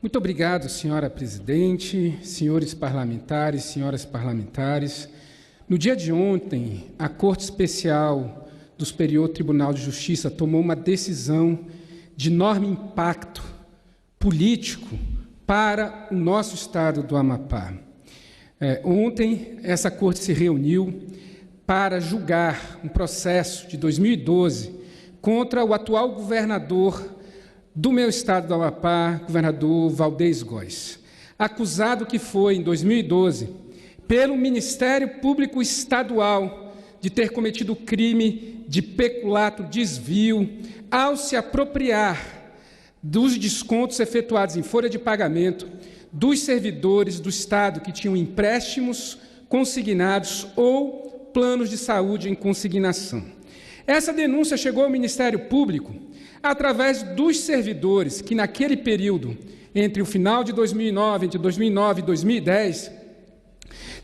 Muito obrigado, senhora presidente, senhores parlamentares, senhoras parlamentares. No dia de ontem, a Corte Especial do Superior Tribunal de Justiça tomou uma decisão de enorme impacto político para o nosso estado do Amapá. Ontem, essa Corte se reuniu para julgar um processo de 2012 contra o atual governador do meu estado do Amapá, governador Valdez Góes, acusado que foi, em 2012, pelo Ministério Público Estadual de ter cometido crime de peculato desvio ao se apropriar dos descontos efetuados em folha de pagamento dos servidores do Estado que tinham empréstimos consignados ou planos de saúde em consignação. Essa denúncia chegou ao Ministério Público através dos servidores que, naquele período, entre o final de 2009, entre 2009 e 2010,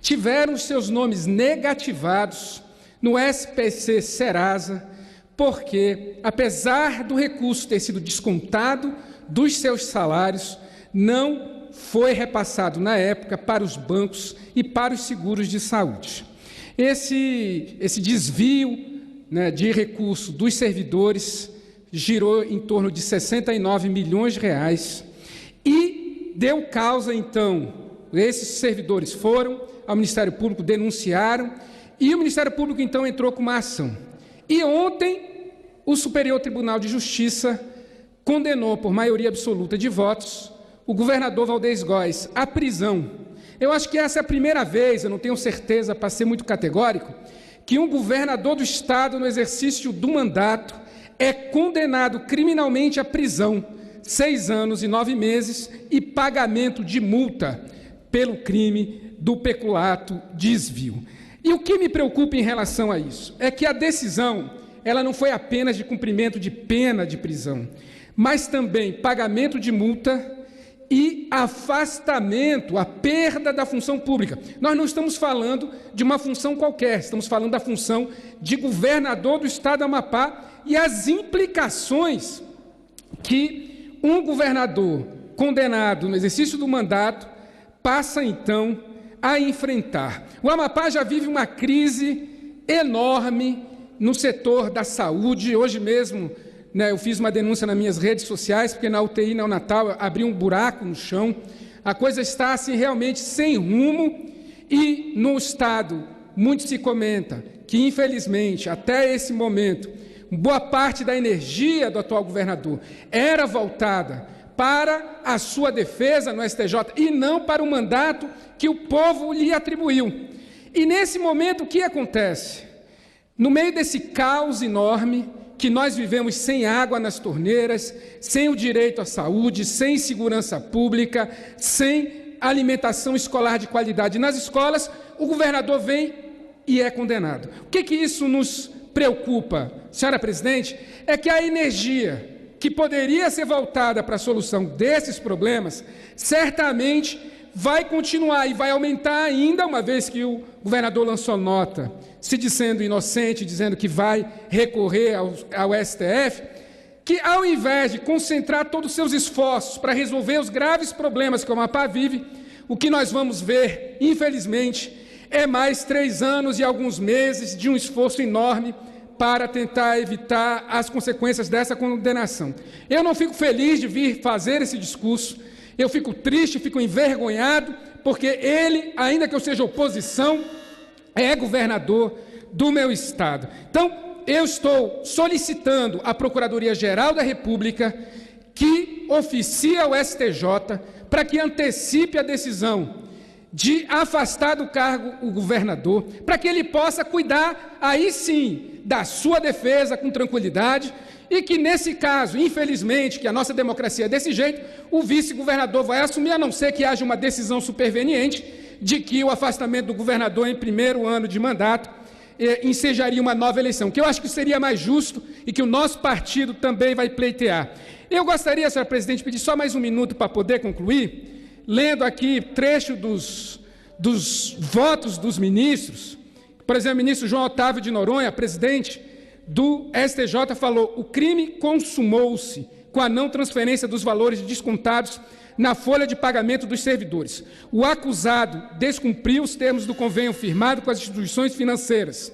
tiveram os seus nomes negativados no SPC Serasa, porque, apesar do recurso ter sido descontado dos seus salários, não foi repassado na época para os bancos e para os seguros de saúde. Esse desvio, de recurso dos servidores girou em torno de 69 milhões de reais e deu causa, então, esses servidores foram ao Ministério Público, denunciaram, e o Ministério Público, então, entrou com uma ação. E ontem, o Superior Tribunal de Justiça condenou, por maioria absoluta de votos, o governador Valdez Góes à prisão. Eu acho que essa é a primeira vez, eu não tenho certeza, para ser muito categórico, que um governador do Estado, no exercício do mandato, é condenado criminalmente à prisão, 6 anos e 9 meses, e pagamento de multa pelo crime do peculato desvio. E o que me preocupa em relação a isso é que a decisão, ela não foi apenas de cumprimento de pena de prisão, mas também pagamento de multa e afastamento, a perda da função pública. Nós não estamos falando de uma função qualquer, estamos falando da função de governador do estado do Amapá e as implicações que um governador condenado no exercício do mandato passa, então, a enfrentar. O Amapá já vive uma crise enorme no setor da saúde. Hoje mesmo, eu fiz uma denúncia nas minhas redes sociais, porque na UTI neonatal abriu um buraco no chão. A coisa está, assim, realmente sem rumo. E no Estado, muito se comenta que, infelizmente, até esse momento, boa parte da energia do atual governador era voltada para a sua defesa no STJ e não para o mandato que o povo lhe atribuiu. E, nesse momento, o que acontece? No meio desse caos enorme, que nós vivemos sem água nas torneiras, sem o direito à saúde, sem segurança pública, sem alimentação escolar de qualidade nas escolas, o governador vem e é condenado. O que isso nos preocupa, senhora presidente, é que a energia que poderia ser voltada para a solução desses problemas, certamente vai continuar e vai aumentar ainda, uma vez que o governador lançou nota, se dizendo inocente, dizendo que vai recorrer ao STF, que ao invés de concentrar todos os seus esforços para resolver os graves problemas que o Amapá vive, o que nós vamos ver, infelizmente, é mais 3 anos e alguns meses de um esforço enorme para tentar evitar as consequências dessa condenação. Eu não fico feliz de vir fazer esse discurso, eu fico triste, fico envergonhado, porque ele, ainda que eu seja oposição, é governador do meu estado. Então, eu estou solicitando à Procuradoria-Geral da República que oficie ao STJ para que antecipe a decisão de afastar do cargo o governador, para que ele possa cuidar, aí sim, da sua defesa com tranquilidade, e que, nesse caso, infelizmente, que a nossa democracia é desse jeito, o vice-governador vai assumir, a não ser que haja uma decisão superveniente de que o afastamento do governador em primeiro ano de mandato ensejaria uma nova eleição, que eu acho que seria mais justo e que o nosso partido também vai pleitear. Eu gostaria, senhora presidente, de pedir só mais um minuto para poder concluir, lendo aqui trecho dos votos dos ministros. Por exemplo, o ministro João Otávio de Noronha, presidente do STJ, falou: o crime consumou-se com a não transferência dos valores descontados na folha de pagamento dos servidores. O acusado descumpriu os termos do convênio firmado com as instituições financeiras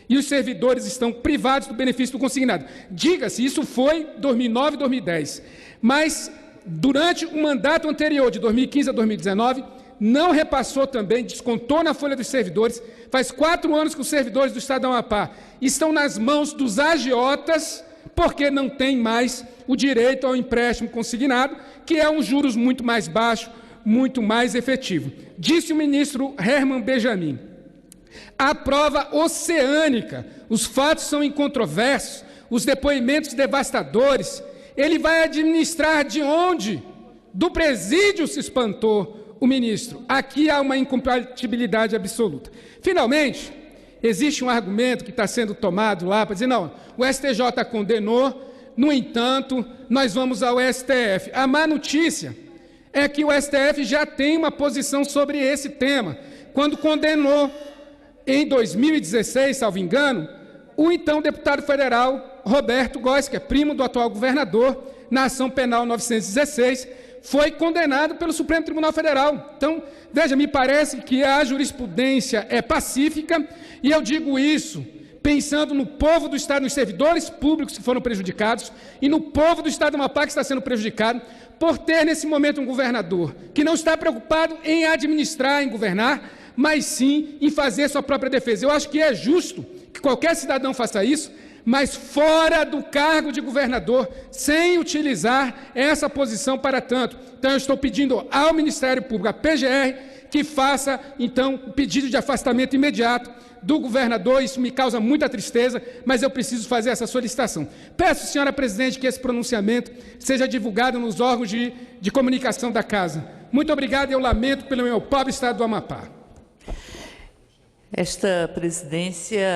e os servidores estão privados do benefício do consignado. Diga-se, isso foi 2009 e 2010, mas durante o mandato anterior, de 2015 a 2019, não repassou também, descontou na folha dos servidores. Faz 4 anos que os servidores do Estado do Amapá estão nas mãos dos agiotas, porque não tem mais o direito ao empréstimo consignado, que é um juros muito mais baixo, muito mais efetivo. Disse o ministro Herman Benjamin: a prova oceânica, os fatos são incontroversos, os depoimentos devastadores. Ele vai administrar de onde? Do presídio, se espantou o ministro. Aqui há uma incompatibilidade absoluta. Finalmente, existe um argumento que está sendo tomado lá para dizer, não, o STJ condenou, no entanto, nós vamos ao STF. A má notícia é que o STF já tem uma posição sobre esse tema, quando condenou, em 2016, salvo engano, o então deputado federal Roberto Góes, que é primo do atual governador, na ação penal 916, foi condenado pelo Supremo Tribunal Federal. Então, veja, me parece que a jurisprudência é pacífica, e eu digo isso pensando no povo do Estado, nos servidores públicos que foram prejudicados, e no povo do Estado do Amapá que está sendo prejudicado, por ter nesse momento um governador que não está preocupado em administrar, em governar, mas sim em fazer sua própria defesa. Eu acho que é justo que qualquer cidadão faça isso, mas fora do cargo de governador, sem utilizar essa posição para tanto. Então, eu estou pedindo ao Ministério Público, à PGR, que faça, então, o pedido de afastamento imediato do governador. Isso me causa muita tristeza, mas eu preciso fazer essa solicitação. Peço, senhora presidente, que esse pronunciamento seja divulgado nos órgãos de comunicação da Casa. Muito obrigado, e eu lamento pelo meu pobre Estado do Amapá. Esta presidência